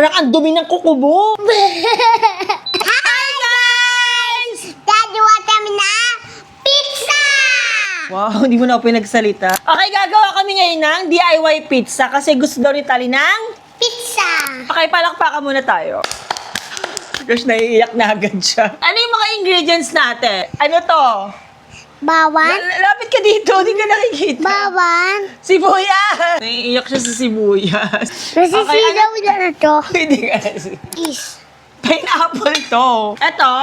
Parang ang dumi ng kuko mo. Hi guys! Daddy, what kami na? Pizza! Wow, hindi mo na ako pinagsalita. Okay, gagawa kami ngayon ng DIY pizza kasi gusto daw ni Tali ng... Pizza! Okay, palakpakan muna tayo. Gosh, naiiyak na agad siya. Ano yung mga ingredients natin? Ano to? Bawan? Lapit ka dito, hindi ka nakikita. Bawan? Sibuyas! Naiiyak siya sa sibuyas. Nasisilaw na to. Hindi ka Is. Pineapple to. Ito,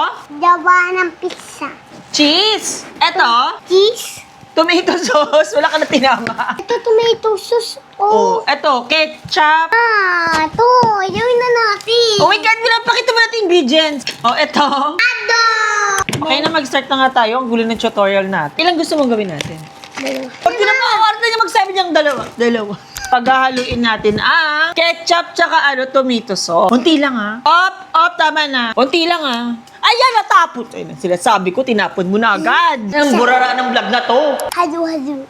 Dawa ng pizza. cheese. Ito, Cheese? tomato sauce. Wala ka na tinama. Ito tomato sauce. Oh, ito, ketchup. Ito. Gawin na natin. Oh my God, pinapakita mo natin ingredients. Oh, ito. Ado! Okay na, mag-start na nga tayo. Ang gulo ng tutorial natin. Ilang gusto mong gawin natin? Dalawa. Pag pinapakawarta niya magsabi niyang dalawa. Dalawa. Paghahaluin natin ang ketchup tsaka tomato sauce. Kunti lang Op, tama na. Kunti lang Ayan, natapon. Ayun, sila sabi ko, tinapon mo na agad. Ang burara ng vlog na to. Halo-halo.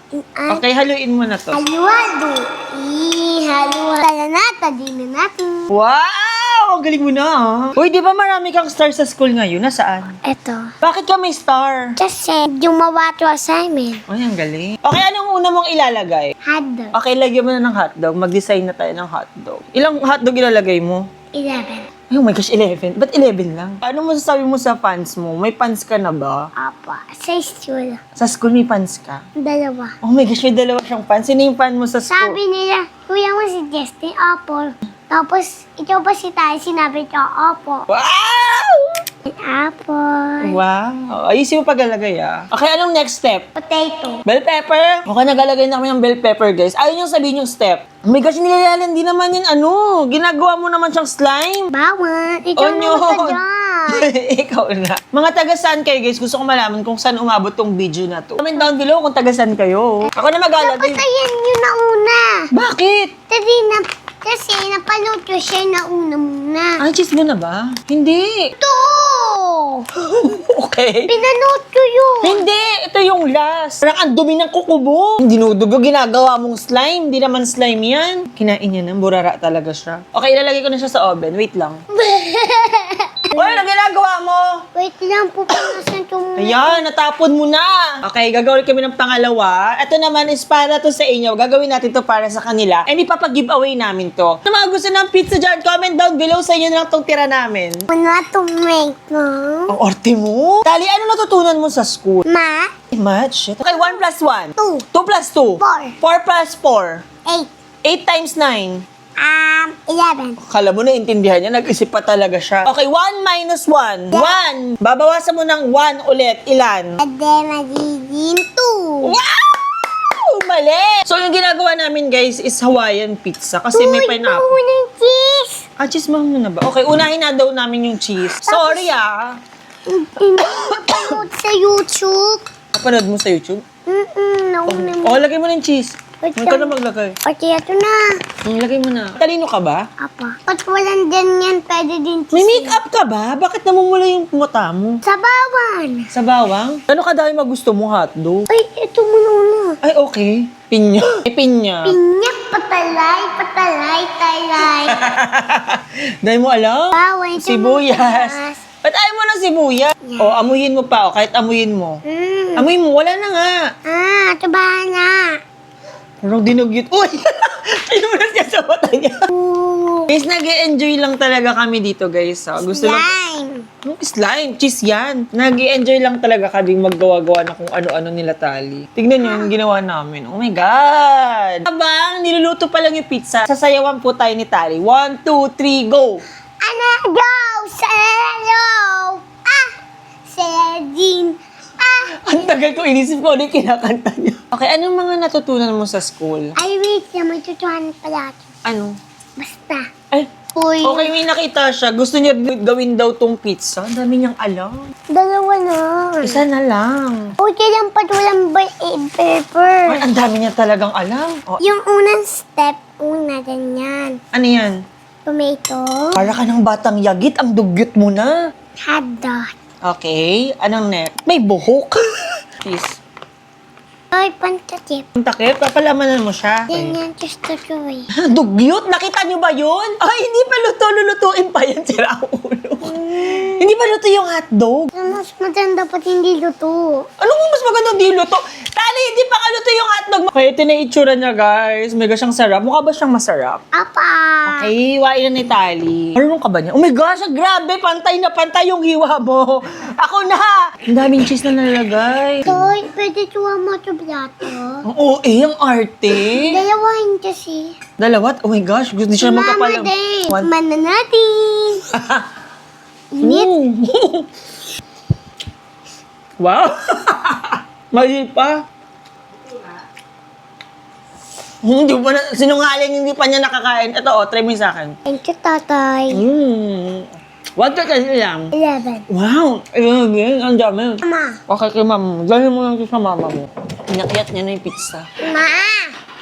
Okay, haluin mo na to. Halo-halo. Halo-halo. Tala na, tadinin natin. Wow! Ang galing mo na Uy, di ba marami kang star sa school ngayon? Nasaan? Ito. Bakit ka may star? Kasi gumawa to assignment. Ay, ang galing. Okay, anong una mong ilalagay? Hotdog. Okay, lagyan mo na ng hotdog. Mag-design na tayo ng hotdog. Ilang hotdog ilalagay mo? 11. Ay, oh my gosh, 11. Ba't 11 lang? Paano mo sasabi mo sa fans mo? May fans ka na ba? Apa. Sa school. Sa school may fans ka? Dalawa. Oh my gosh, may dalawa siyang fans. Sino yung fan mo sa school? Sabi nila, kuya mo si Justin, Apple. Tapos, ikaw ba si Tay? Sinabi ko, Opo. Wow! Apple. Wow. Ayusin mo paglalagay Okay, anong next step? Potato. Bell pepper? Okay, nagalagay na kami ng bell pepper, guys. Ayun yung sabihin yung step. Oh my gosh, nilalaan din naman yung ginagawa mo naman siyang slime. Bawal. Ikaw Onion. naman ka dyan. Ikaw na. Mga taga saan kayo, guys? Gusto ko malaman kung saan umabot tong video na to. Comment down below kung taga saan kayo. Ako na maglalagay. Dapat ayan yun na una. Bakit? Kasi napanood ko siya na una muna. Ay, cheese mo na ba? Hindi. Ito! Okay. Pinanood ko yun. Hindi. Ito yung last. Parang ang dumi ng kuko mo. Dinudugo, ginagawa mong slime. Hindi naman slime yan. Kinain niya na. Burara talaga siya. Okay, ilalagay ko na siya sa oven. Wait lang. Uy, ano ginagawa mo? Wait lang, pupunasan ito muna. Ayan, natapon mo na. Okay, gagawin kami ng pangalawa. Ito naman is para to sa inyo. Gagawin natin to para sa kanila. And ipapag-giveaway namin to. Sa mga gusto ng pizza dyan, comment down below sa inyo na lang itong tira namin. Wala itong make no? Ang orte mo. Tali, ano natutunan mo sa school? Ma, Shit. Okay, 1 plus 1. 2. 2 plus 2. 4. 4 plus 4. 8. 8 times 9. 11. Kala mo na intindihan niya, nag-isip pa talaga siya. Okay, 1 minus 1. 1. Babawasan mo ng 1 ulit. Ilan? Ade, magiging 2. Wow! Mali! So, yung ginagawa namin, guys, is Hawaiian pizza. Kasi may pineapple. Uy, ng cheese. Cheese mo muna ba? Okay, unahin na daw namin yung cheese. Sorry, Pinanood sa YouTube. Napanood mo sa YouTube? Nauna mo. Oh, lagay mo ng cheese. Wait Huwag ka na lang. maglagay. Pati ito na. Lagay mo na. Talino ka ba? Apa. Pag walang ganyan, pwede din cheese. May makeup ka ba? Bakit namumula yung mata mo? Sa bawan. Sa bawang? Ano ka dahil magusto mo hotdog? Ay, ito muna. Ay, okay. Pinya. May pinya. Pinyak, patalay, talay. Dahil mo alam? Bawan, ito Sibuyas. muna. Ba't ayaw mo ng sibuyas? Yeah. O, amuyin mo pa. O, kahit amuyin mo. Amuyin mo. Wala na nga. Ito bahala. Parang dinugyot. Uy! Pinunas niya sa mata niya. Guys, nag-e-enjoy lang talaga kami dito, guys. Gusto lang... Slime. Slime. Cheese yan. Nag-e-enjoy lang talaga kami maggawa-gawa na kung ano-ano nila Tali. Tignan nyo yung ginawa namin. Oh my God! Habang niluluto pa lang yung pizza, sasayawan po tayo ni Tali. 1, 2, 3, go! Ano? Go! Hello! Celine! Ang tagal ko, inisip ko ano yung kinakanta niya. Okay, anong mga natutunan mo sa school? Ay, wait lang. May tutuhanan pala ako. Ano? Basta. Ay, Uy. okay, may nakita siya. Gusto niya gawin daw tong pizza. Ang dami niyang alam. Dalawa na. Isa na lang. Okay lang pa walang paper. Ay, ang dami niya talagang alam. Oh, Yung unang step, ganyan. ano yan? Tomato. Para ka ng batang yagit, ang dugyot mo na. Hotdog. Okay, anong next? May buhok. Please. Ay, pantakip. Ang takip, papalamanan mo siya. Ganyan, gusto ko eh. Dugyot? Nakita niyo ba yun? Ay, hindi pa luto. hotdog. Mas maganda pati hindi luto. Ano mo mas magandang dilo to? Tali, hindi pa kaluto yung hotdog mo. Okay, ito na yung itsura niya, guys. Mega siyang sarap. Mukha ba siyang masarap? Apa! Okay, hiwain na ni Tali. Marunong ka ba niya? Oh my gosh, grabe. Pantay na pantay yung hiwa mo. Ako na. Ang daming cheese na nalagay. Toy, pwede tuwa mo ito plato. Oo, ang arte. Dalawahin kasi. Dalawat? Oh my gosh, gusto siya Mama magkapalang. din. Kuman na natin. Init. Wow. Mali pa. Hindi pa na, sinungaling, hindi pa niya nakakain. Ito, try mo yung sa akin. Thank you, tatay. What ka kasi lang? 11. Wow! Ayun, ang dami. Mama. Okay kay mama mo. Dahil mo lang ito sa mama mo. Inakyat niya na yung pizza. Ma!